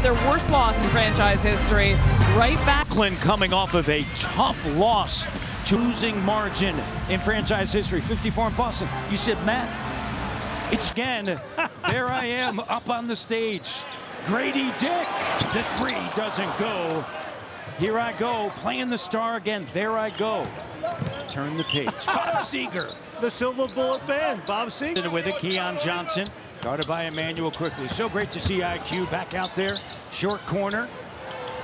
their worst loss in franchise history. Right back. Brooklyn coming off of a tough loss to losing margin in franchise history, 54 in Boston. You said, Matt, it's again. There I am up on the stage. Grady Dick. The three doesn't go. Here I go, playing the star again. There I go. Turn the page. Bob Seger. The Silver Bullet Band, Bob Seger. With it, Keon Johnson, guarded by Emmanuel quickly. So great to see IQ back out there. Short corner.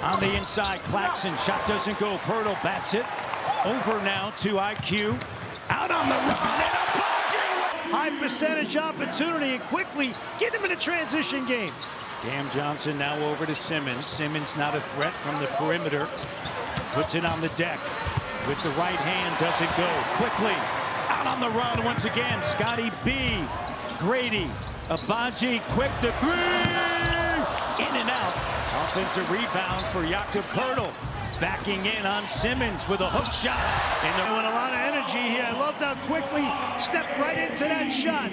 On the inside, Claxton. Shot doesn't go. Pirtle bats it. Over now to IQ. Out on the run. And a punch. High percentage opportunity and quickly get him in a transition game. Cam Johnson now over to Simmons. Simmons not a threat from the perimeter. Puts it on the deck. With the right hand, doesn't go. Quickly, out on the run once again. Scotty B. Grady. Abaji, quick to three. In and out. Offensive rebound for Jakob Poeltl. Backing in on Simmons with a hook shot. And they're with a lot of energy here. I loved how quickly stepped right into that shot.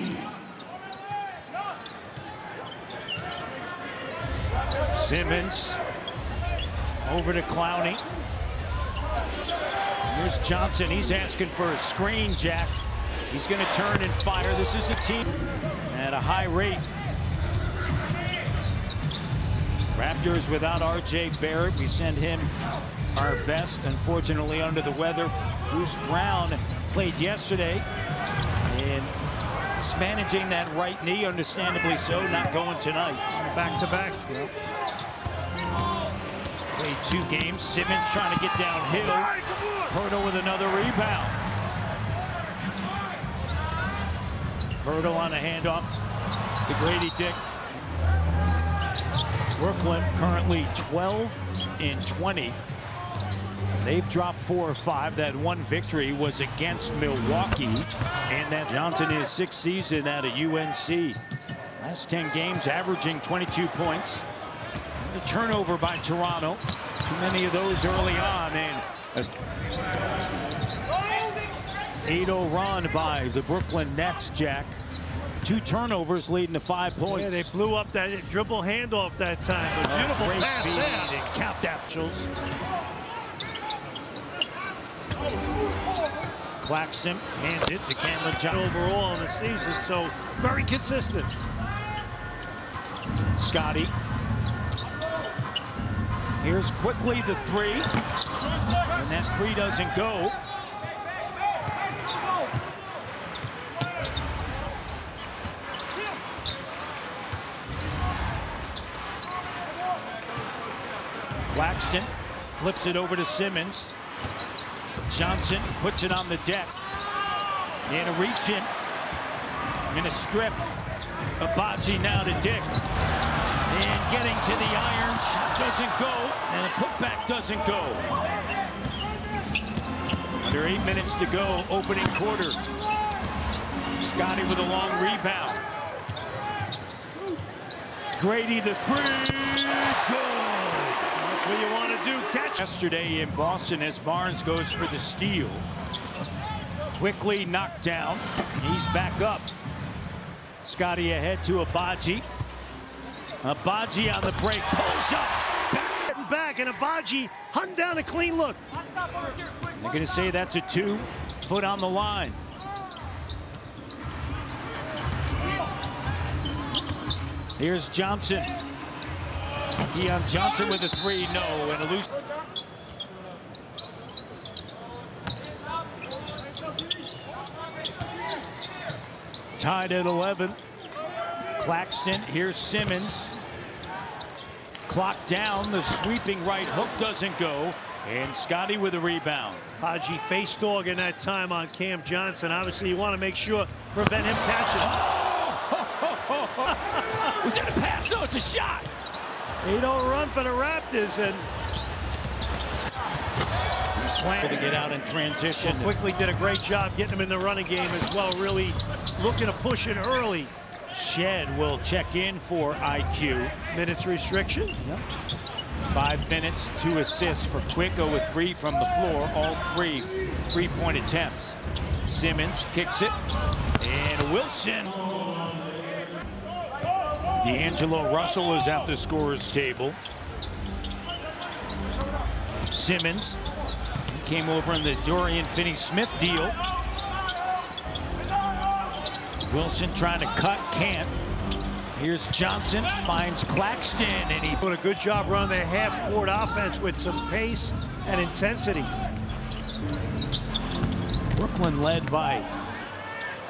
Simmons over to Clowney. Here's Johnson. He's asking for a screen, Jack. He's going to turn and fire. This is a team at a high rate. Raptors without R.J. Barrett. We send him our best. Unfortunately, under the weather. Bruce Brown played yesterday. And just managing that right knee, understandably so, not going tonight. Back-to-back. Played 2 games. Simmons trying to get downhill. Poeltl with another rebound. Poeltl on a handoff to Grady Dick. Brooklyn currently 12 and 20. They've dropped 4 or 5. That one victory was against Milwaukee. And that Johnson is 6th season out of UNC. Last 10 games averaging 22 points. The turnover by Toronto. Too many of those early on. And a 8-0 run by the Brooklyn Nets, Jack. 2 turnovers leading to 5 points. Yeah, they blew up that dribble handoff that time. A beautiful pass there. And count that. Claxton hands it to Cameron Johnson. Overall in the season, so very consistent. Scotty. Here's quickly the 3. And that 3 doesn't go. Claxton flips it over to Simmons. Johnson puts it on the deck. And a reach in. In a strip. Abaji now to Dick. And getting to the iron. Shot doesn't go. And the putback doesn't go. Under 8 minutes to go. Opening quarter. Scotty with a long rebound. Grady the 3. Good. That's what you want to do. Catch. Yesterday in Boston as Barnes goes for the steal. Quickly knocked down. He's back up. Scotty ahead to Abaji. Abaji on the break. Pulls up. Back and Abaji hunting down a clean look. They're going to say that's a 2. Foot on the line. Here's Johnson. Keon Johnson with a 3, no, and a loose. Tied at 11. Claxton, here's Simmons. Clock down, the sweeping right hook doesn't go, and Scotty with a rebound. Haji face dog in that time on Cam Johnson. Obviously, you want to make sure, prevent him catching. Was that a pass? No, it's a shot. 8-0 run for the Raptors, and he slammed to get out in transition. Quickly did a great job getting him in the running game as well, really looking to push it early. Shed will check in for IQ. Minutes restriction. Yep. 5 minutes, 2 assists for Quicko with 3 from the floor. All 3 3-point attempts. Simmons kicks it. And Wilson. D'Angelo Russell is at the scorer's table. Simmons came over in the Dorian Finney-Smith deal. Wilson trying to cut, can't. Here's Johnson, finds Claxton, and he doing a good job running their half-court offense with some pace and intensity. Brooklyn led by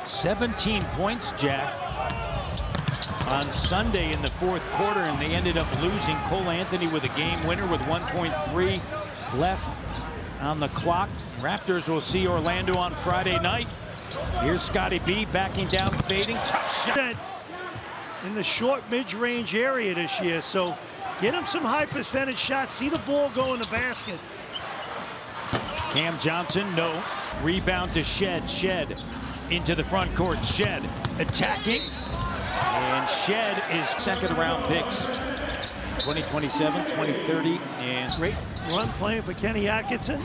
17 points, Jack, on Sunday in the fourth quarter, and they ended up losing. Cole Anthony with a game winner with 1.3 left on the clock. Raptors will see Orlando on Friday night. Here's Scotty B backing down, fading, tough shot. In the short mid-range area this year, so get him some high percentage shots. See the ball go in the basket. Cam Johnson, no. Rebound to Shed. Shed into the front court. Shed attacking. And Shed is second round picks. 2027, 2030, and great run playing for Kenny Atkinson.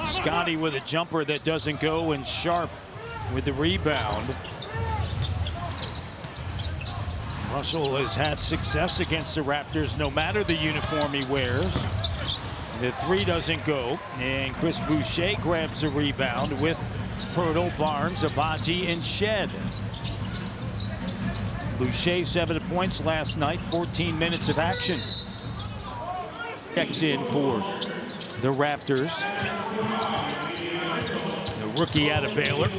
Scotty with a jumper that doesn't go, and Sharp with the rebound. Russell has had success against the Raptors no matter the uniform he wears. The three doesn't go, and Chris Boucher grabs a rebound with Pirtle, Barnes, Abaji, and Shed. Boucher 7 points last night, 14 minutes of action. Checks in for the Raptors. The rookie out of Baylor.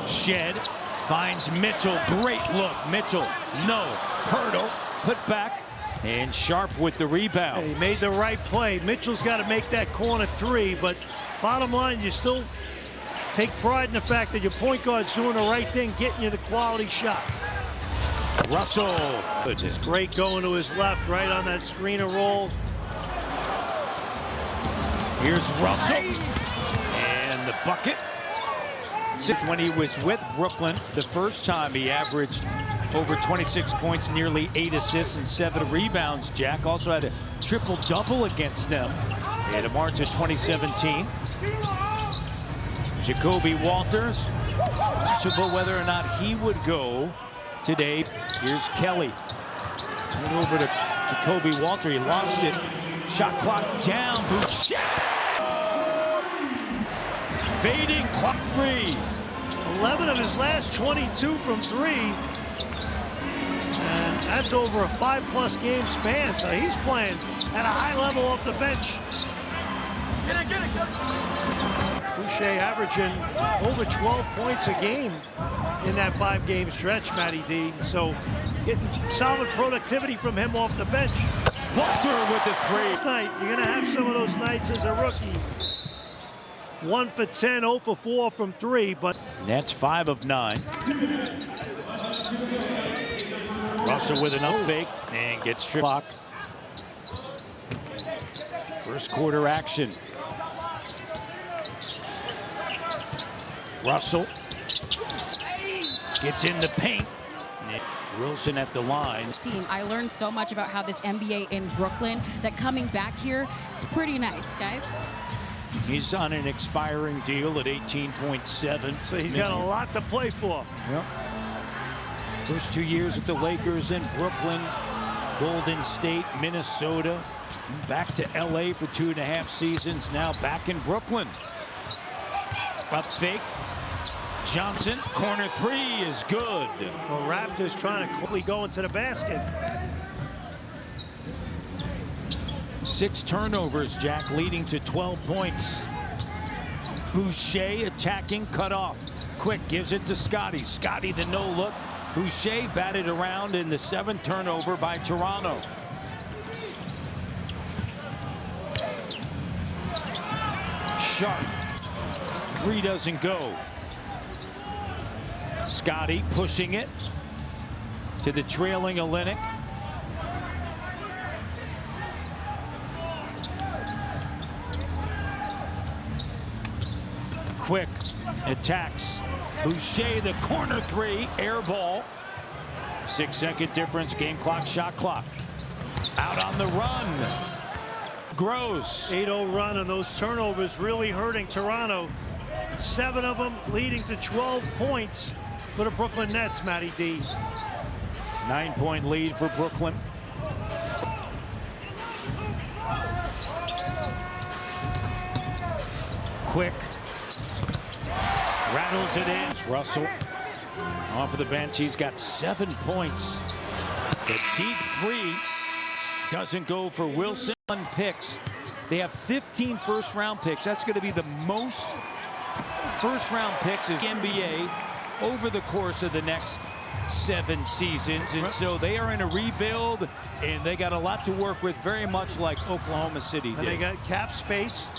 Shed finds Mitchell. Great look. Mitchell, no. Pirtle, put back. And Sharp with the rebound. He made the right play. Mitchell's got to make that corner three, but bottom line, you still take pride in the fact that your point guard's doing the right thing, getting you the quality shot. Russell. It's great going to his left, right on that screener roll. Here's Russell. And the bucket. When he was with Brooklyn, the first time he averaged over 26 points, nearly 8 assists, and 7 rebounds. Jack also had a triple-double against them in March of 2017. Jacoby Walters, questionable whether or not he would go today. Here's Kelly. Went over to Jacoby Walters. He lost it. Shot clock down. Boucher. Fading clock three. 11 of his last 22 from three. And that's over a 5+ game span. So he's playing at a high level off the bench. Get it. Boucher averaging over 12 points a game in that 5-game stretch, Matty D. So getting solid productivity from him off the bench. Walter with the three. This night, you're going to have some of those nights as a rookie. 1 for 10, 0 for 4 from 3, but Nets 5 of 9. Russell with an up fake and gets tripped. Clock. First quarter action. Russell gets in the paint. Wilson at the line. Team, I learned so much about how this NBA in Brooklyn that coming back here, it's pretty nice, guys. He's on an expiring deal at 18.7. So he's got a lot to play for. Yep. First 2 years with the Lakers in Brooklyn, Golden State, Minnesota. Back to LA for 2.5 seasons. Now back in Brooklyn. Up fake. Johnson, corner three is good. Well, Raptors trying to quickly go into the basket. 6 turnovers, Jack, leading to 12 points. Boucher attacking, cut off. Quick, gives it to Scotty. Scotty the no look. Boucher batted around in the 7th turnover by Toronto. Sharp. 3 doesn't go. Scotty pushing it to the trailing Olynyk. Quick attacks. Boucher the corner 3, air ball. 6-second difference, game clock, shot clock. Out on the run. Gross. 8-0 run, and those turnovers really hurting Toronto. 7 of them, leading to 12 points for the Brooklyn Nets, Matty D. 9-point lead for Brooklyn. Quick. Rattles it in. Russell off of the bench. He's got 7 points. The deep three doesn't go for Wilson. Picks. They have 15 first-round picks. That's going to be the most first-round picks in the NBA over the course of the next 7 seasons. And so they are in a rebuild, and they got a lot to work with, very much like Oklahoma City did. And they got cap space.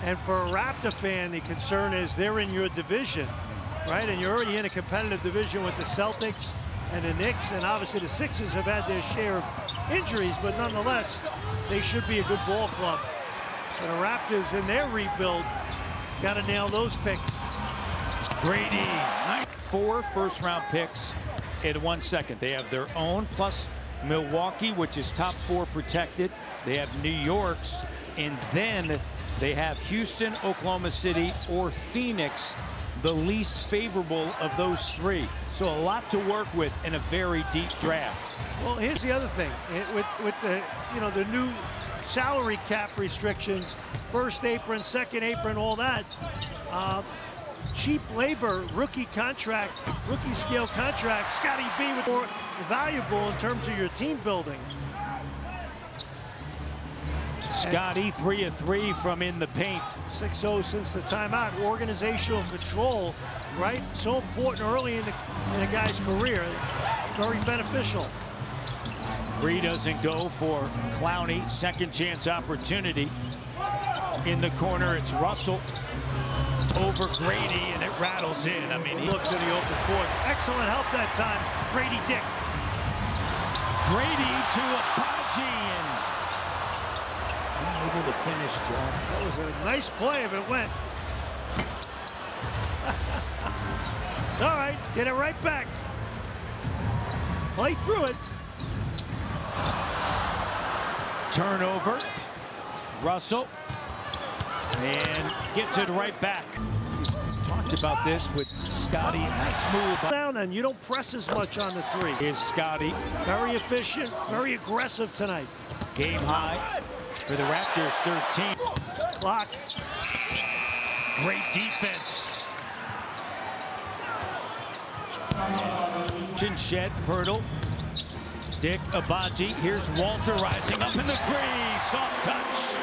And for a Raptor fan, the concern is they're in your division, right? And you're already in a competitive division with the Celtics and the Knicks, and obviously the Sixers have had their share of injuries, but nonetheless, they should be a good ball club. So the Raptors in their rebuild got to nail those picks. Grady, 4 first-round picks in 1 second. They have their own, plus Milwaukee, which is top 4 protected. They have New York's, and then they have Houston, Oklahoma City, or Phoenix, the least favorable of those 3. So a lot to work with in a very deep draft. Well, here's the other thing. With the, the new salary cap restrictions, first apron, second apron, all that, cheap labor, rookie scale contract, Scotty B was more valuable in terms of your team building. Scotty, 3 of 3 from in the paint. 6-0 since the timeout. Organizational control, right? So important early in a guy's career. Very beneficial. 3 doesn't go for Clowney. Second chance opportunity. In the corner, it's Russell over Grady, and it rattles in. I mean, he looks in the open court. Excellent help that time. Grady Dick. Grady to Abaji, and able to finish, John. That was a nice play if it went. All right, get it right back. Play through it. Turnover. Russell. And gets it right back. Talked about this with Scotty. Nice move. Down, and you don't press as much on the 3. Here's Scotty. Very efficient, very aggressive tonight. Game high for the Raptors, 13. Clock. Great defense. Shed, Pirtle. Dick, Abaji. Here's Walter rising up in the crease. Soft touch.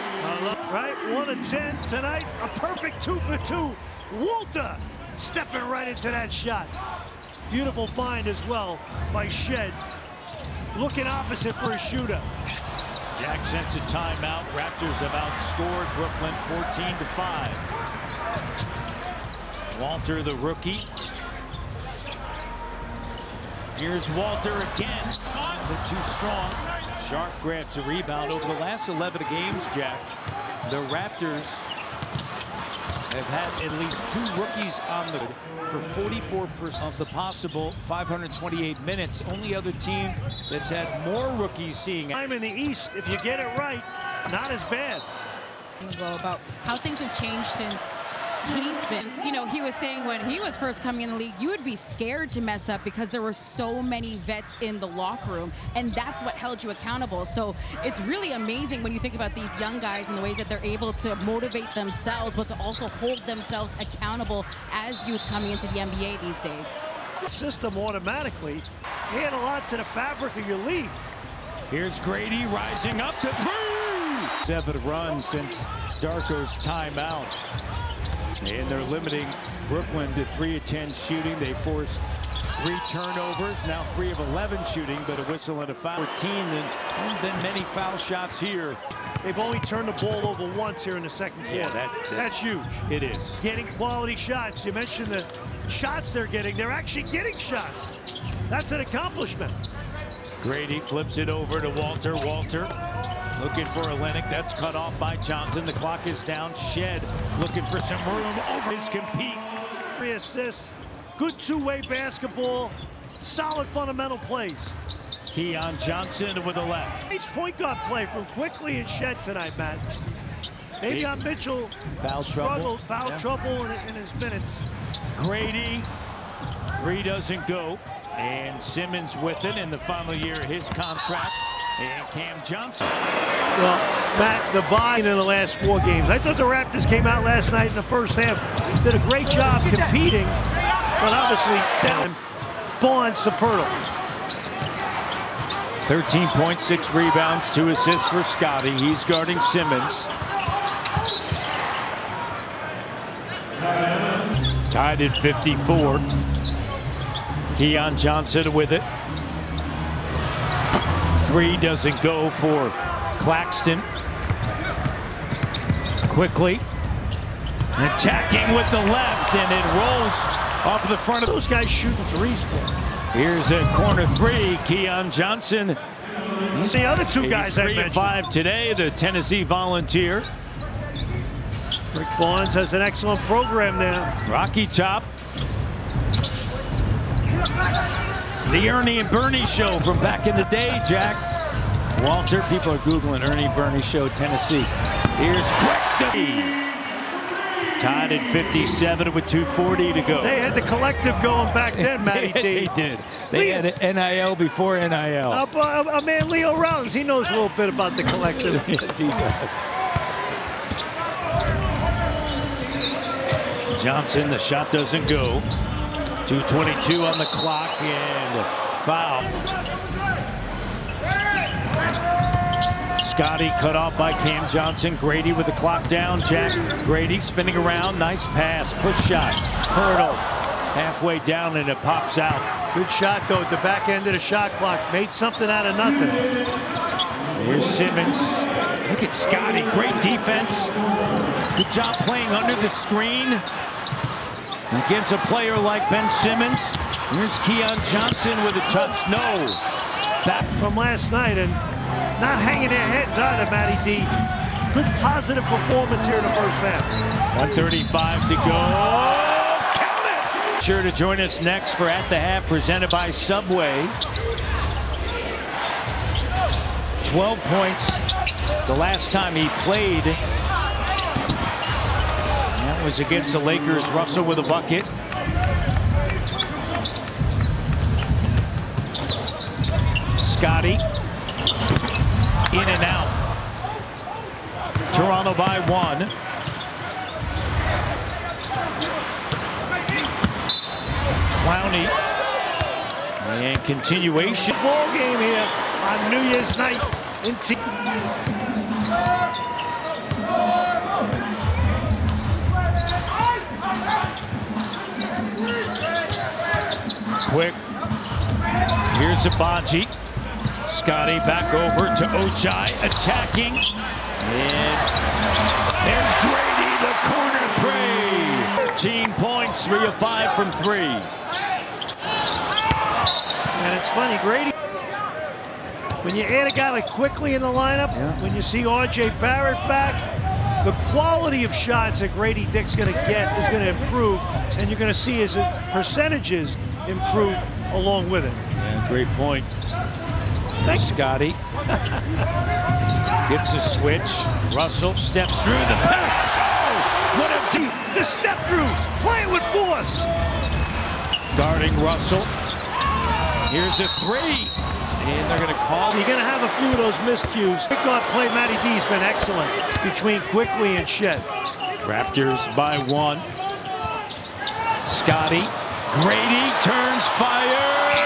Right, 1 of 10 tonight. A perfect 2 for 2. Walter stepping right into that shot. Beautiful find as well by Shed. Looking opposite for a shooter. Jack sends a timeout. Raptors have outscored Brooklyn 14-5. Walter, the rookie. Here's Walter again. They're too strong. Sharp grabs a rebound. Over the last 11 games, Jack, the Raptors have had at least 2 rookies on the for 44% of the possible 528 minutes. Only other team that's had more rookies seeing time in the East, if you get it right, not as bad. About how things have changed since he's been, he was saying when he was first coming in the league, you would be scared to mess up because there were so many vets in the locker room, and that's what held you accountable. So it's really amazing when you think about these young guys and the ways that they're able to motivate themselves, but to also hold themselves accountable as youth coming into the NBA these days. System automatically add a lot to the fabric of your league. Here's Grady rising up to 3. 7 runs since Darko's timeout. And they're limiting Brooklyn to 3 of 10 shooting. They forced 3 turnovers, now 3 of 11 shooting, but a whistle and a foul. 14, and then many foul shots here. They've only turned the ball over once here in the second quarter. Yeah, that's huge. It is. Getting quality shots. You mentioned the shots they're getting. They're actually getting shots. That's an accomplishment. Grady flips it over to Walter. Walter looking for Olenek. That's cut off by Johnson. The clock is down. Shed looking for some room over his compete. 3 assists. Good 2-way basketball. Solid fundamental plays. Keon Johnson with the left. Nice point guard play from Quickly and Shed tonight, Matt. Maybe on Mitchell. Foul trouble. Foul trouble in his minutes. Grady. 3 doesn't go. And Simmons with it in the final year of his contract. And Cam Johnson. Well, Matt, the volume in the last 4 games. I thought the Raptors came out last night in the first half. Did a great job competing, but obviously down. Barnes to Pirtle. 13 points, 6 rebounds, 2 assists for Scotty. He's guarding Simmons. Tied at 54. Keon Johnson with it. 3 doesn't go for Claxton. Quickly attacking with the left, and it rolls off the front of those guys shooting threes for him. Here's a corner 3. Keon Johnson. He's the other 2 guys I mentioned. 3-5 today, the Tennessee Volunteer. Rick Barnes has an excellent program now. Rocky Top. The Ernie and Bernie show from back in the day, Jack. Walter, people are Googling Ernie Bernie show, Tennessee. Here's quick. Tied at 57 with 2:40 to go. They had the collective going back then, Matty D. They did. They had NIL before NIL. A man, Leo Rollins, he knows a little bit about the collective. Yes, he does. Johnson, the shot doesn't go. 2:22 on the clock and foul. Scotty cut off by Cam Johnson. Grady with the clock down. Jack Grady spinning around. Nice pass. Push shot. Hurdle. Halfway down and it pops out. Good shot though at the back end of the shot clock. Made something out of nothing. Here's Simmons. Look at Scotty. Great defense. Good job playing under the screen against a player like Ben Simmons. Here's Keon Johnson with a touch. No. Back from last night and not hanging their heads either, Matty D. Good positive performance here in the first half. 1:35 to go. Count it! Sure to join us next for At the Half, presented by Subway. 12 points the last time he played. That was against the Lakers. Russell with a bucket. Scotty. In and out. Toronto by 1. Clowney. And continuation. Ball game here on New Year's night in T. Quick. Here's Abaji. Scotty back over to Ochai, attacking. And there's Grady, the corner 3. 13 points, 3 of 5 from 3. And it's funny, Grady, when you add a guy like Quickly in the lineup, when you see R.J. Barrett back, the quality of shots that Grady Dick's going to get is going to improve, and you're going to see his percentages improve along with it. Yeah, great point. Scotty gets a switch. Russell steps through the pass. Oh, what a deep. The step through, playing with force. Guarding Russell. Here's a 3. And they're going to call. You're going to have a few of those miscues. Kickoff play, Matty D's been excellent between Quickly and Shed. Raptors by 1. Scotty. Grady turns fire.